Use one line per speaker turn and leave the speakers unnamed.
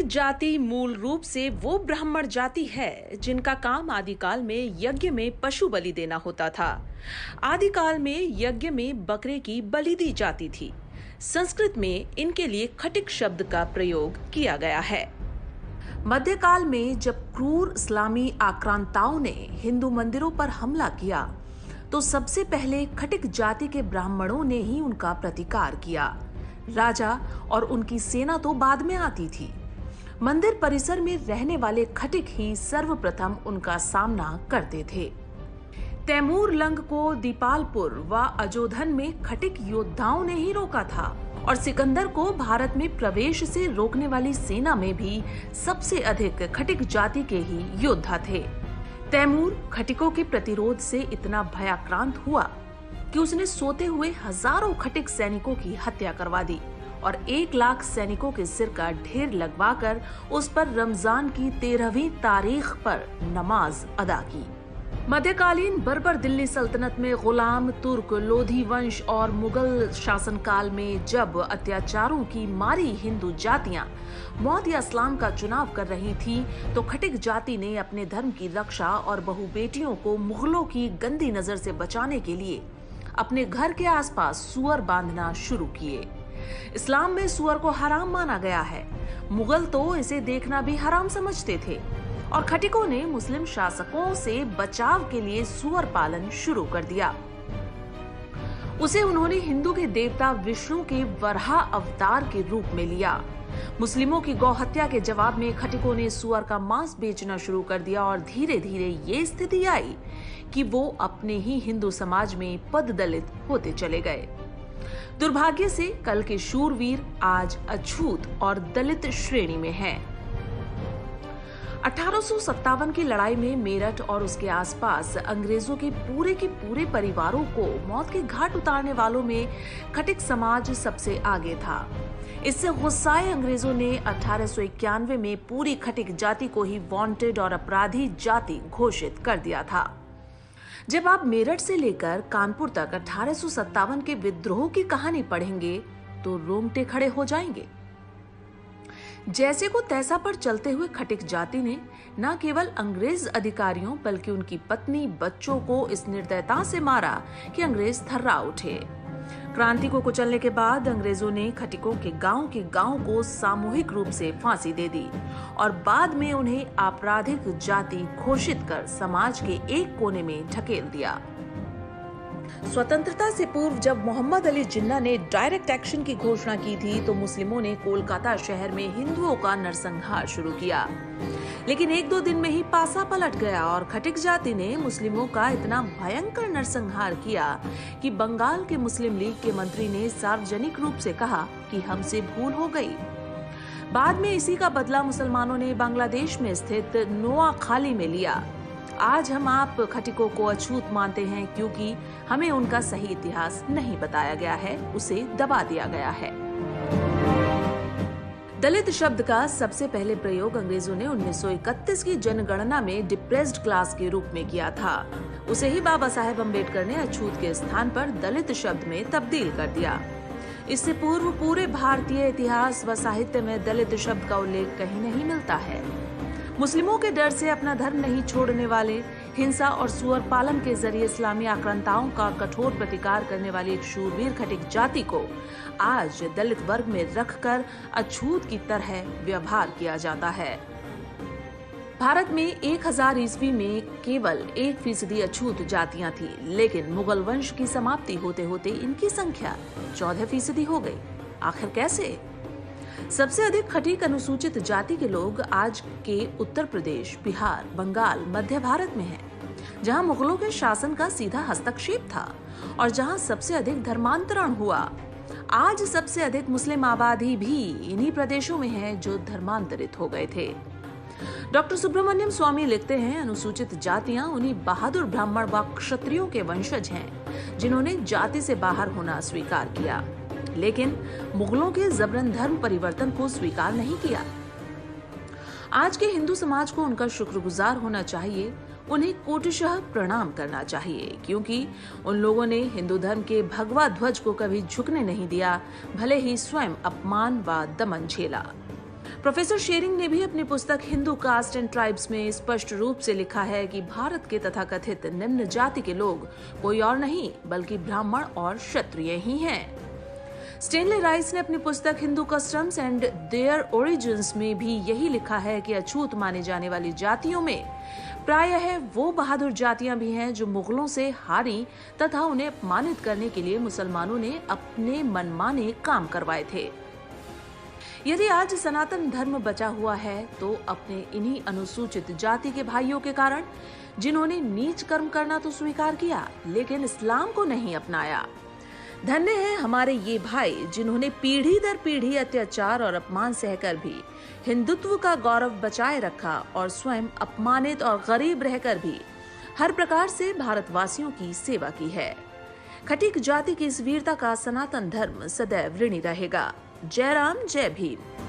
जाति मूल रूप से वो ब्राह्मण जाति है जिनका काम आदिकाल में यज्ञ में पशु बलि देना होता था। आदिकाल में यज्ञ में बकरे की बलि दी जाती थी। संस्कृत में इनके लिए खटिक शब्द का प्रयोग किया गया है। मध्यकाल में जब क्रूर इस्लामी आक्रांताओं ने हिंदू मंदिरों पर हमला किया तो सबसे पहले खटिक जाति के ब्राह्मणों ने ही उनका प्रतिकार किया। राजा और उनकी सेना तो बाद में आती थी। मंदिर परिसर में रहने वाले खटिक ही सर्वप्रथम उनका सामना करते थे। तैमूर लंग को दीपालपुर व अजोधन में खटिक योद्धाओं ने ही रोका था और सिकंदर को भारत में प्रवेश से रोकने वाली सेना में भी सबसे अधिक खटिक जाति के ही योद्धा थे। तैमूर खटिकों के प्रतिरोध से इतना भयाक्रांत हुआ कि उसने सोते हुए हजारों खटिक सैनिकों की हत्या करवा दी और 1 लाख सैनिकों के सिर का ढेर लगवाकर उस पर रमजान की 13वीं तारीख पर नमाज अदा की। मध्यकालीन बर्बर दिल्ली सल्तनत में गुलाम, तुर्क, लोधी वंश और मुगल शासनकाल में जब अत्याचारों की मारी हिंदू जातियां मौत या इस्लाम का चुनाव कर रही थी तो खटिक जाति ने अपने धर्म की रक्षा और बहु बेटियों को मुगलों की गंदी नजर से बचाने के लिए अपने घर के आसपास सुअर बांधना शुरू किए। इस्लाम में सुअर को हराम माना गया है। मुगल तो इसे देखना भी हराम समझते थे और खटिकों ने मुस्लिम शासकों से बचाव के लिए सुअर पालन शुरू कर दिया। उसे उन्होंने हिंदू के देवता विष्णु के वराह अवतार के रूप में लिया। मुस्लिमों की गौ हत्या के जवाब में खटिकों ने सुअर का मांस बेचना शुरू कर दिया और धीरे धीरे ये स्थिति आई कि वो अपने ही हिंदू समाज में पददलित होते चले गए। दुर्भाग्य से कल के शूरवीर आज अछूत और दलित श्रेणी में हैं। 1857 की लड़ाई में मेरठ और उसके आसपास अंग्रेजों के पूरे परिवारों को मौत के घाट उतारने वालों में खटिक समाज सबसे आगे था। इससे गुस्साए अंग्रेजों ने 1891 में पूरी खटिक जाति को ही वांटेड और अपराधी जाति घोषित कर दिया था। जब आप मेरठ से लेकर कानपुर तक 1857 के विद्रोह की कहानी पढ़ेंगे तो रोंगटे खड़े हो जाएंगे। जैसे को तैसा पर चलते हुए खटिक जाति ने न केवल अंग्रेज अधिकारियों बल्कि उनकी पत्नी, बच्चों को इस निर्दयता से मारा कि अंग्रेज थर्रा उठे। क्रांति को कुचलने के बाद अंग्रेजों ने खटिकों के गांव को सामूहिक रूप से फांसी दे दी और बाद में उन्हें आपराधिक जाति घोषित कर समाज के एक कोने में ढकेल दिया। स्वतंत्रता से पूर्व जब मोहम्मद अली जिन्ना ने डायरेक्ट एक्शन की घोषणा की थी तो मुस्लिमों ने कोलकाता शहर में हिंदुओं का नरसंहार शुरू किया, लेकिन 1-2 दिन में ही पासा पलट गया और खटिक जाति ने मुस्लिमों का इतना भयंकर नरसंहार किया कि बंगाल के मुस्लिम लीग के मंत्री ने सार्वजनिक रूप से कहा कि हमसे भूल हो गई। बाद में इसी का बदला मुसलमानों ने बांग्लादेश में स्थित नोआखाली में लिया। आज हम आप खटिकों को अछूत मानते हैं क्योंकि हमें उनका सही इतिहास नहीं बताया गया है, उसे दबा दिया गया है। दलित शब्द का सबसे पहले प्रयोग अंग्रेजों ने 1931 की जनगणना में डिप्रेस्ड क्लास के रूप में किया था। उसे ही बाबा साहेब अम्बेडकर ने अछूत के स्थान पर दलित शब्द में तब्दील कर दिया। इससे पूर्व पूरे भारतीय इतिहास व साहित्य में दलित शब्द का उल्लेख कहीं नहीं मिलता है। मुस्लिमों के डर से अपना धर्म नहीं छोड़ने वाले, हिंसा और सुअर पालन के जरिए इस्लामी आक्रांताओं का कठोर प्रतिकार करने वाली एक शूरवीर खटिक जाति को आज दलित वर्ग में रखकर अछूत की तरह व्यवहार किया जाता है। भारत में 1000 ईस्वी में केवल 1% अछूत जातियां थी, लेकिन मुगल वंश की समाप्ति होते होते इनकी संख्या 14% हो गई। आखिर कैसे? सबसे अधिक खटिक अनुसूचित जाति के लोग आज के उत्तर प्रदेश, बिहार, बंगाल, मध्य भारत में हैं, जहां मुगलों के शासन का सीधा हस्तक्षेप था और जहां सबसे अधिक धर्मांतरण हुआ। आज सबसे अधिक मुस्लिम आबादी भी इन्हीं प्रदेशों में है जो धर्मांतरित हो गए थे। डॉक्टर सुब्रमण्यम स्वामी लिखते हैं, अनुसूचित जातियां उन्हीं बहादुर ब्राह्मण व क्षत्रियों के वंशज हैं जिन्होंने जाति से बाहर होना स्वीकार किया, लेकिन मुगलों के जबरन धर्म परिवर्तन को स्वीकार नहीं किया। आज के हिंदू समाज को उनका शुक्रगुजार होना चाहिए, उन्हें कोटिशः प्रणाम करना चाहिए, क्योंकि उन लोगों ने हिंदू धर्म के भगवा ध्वज को कभी झुकने नहीं दिया, भले ही स्वयं अपमान व दमन झेला। प्रोफेसर शेरिंग ने भी अपनी पुस्तक हिंदू कास्ट एंड ट्राइब्स में स्पष्ट रूप से लिखा है कि भारत के तथाकथित निम्न जाति के लोग कोई और नहीं बल्कि ब्राह्मण और क्षत्रिय ही हैं। स्टेनले राइस ने अपनी पुस्तक Hindu customs and their origins में भी यही लिखा है कि अछूत माने जाने वाली जातियों में प्रायः वो बहादुर जातियां भी हैं जो मुगलों से हारी तथा उन्हें अपमानित करने के लिए मुसलमानों ने अपने मनमाने काम करवाए थे। यदि आज सनातन धर्म बचा हुआ है तो अपने इन्हीं अनुसूचित जाति के भाइयों के कारण, जिन्होंने नीच कर्म करना तो स्वीकार किया लेकिन इस्लाम को नहीं अपनाया। धन्य है हमारे ये भाई जिन्होंने पीढ़ी दर पीढ़ी अत्याचार और अपमान सहकर भी हिंदुत्व का गौरव बचाए रखा और स्वयं अपमानित और गरीब रहकर भी हर प्रकार से भारतवासियों की सेवा की है। खटीक जाति की इस वीरता का सनातन धर्म सदैव ऋणी रहेगा। जय राम, जय भीम।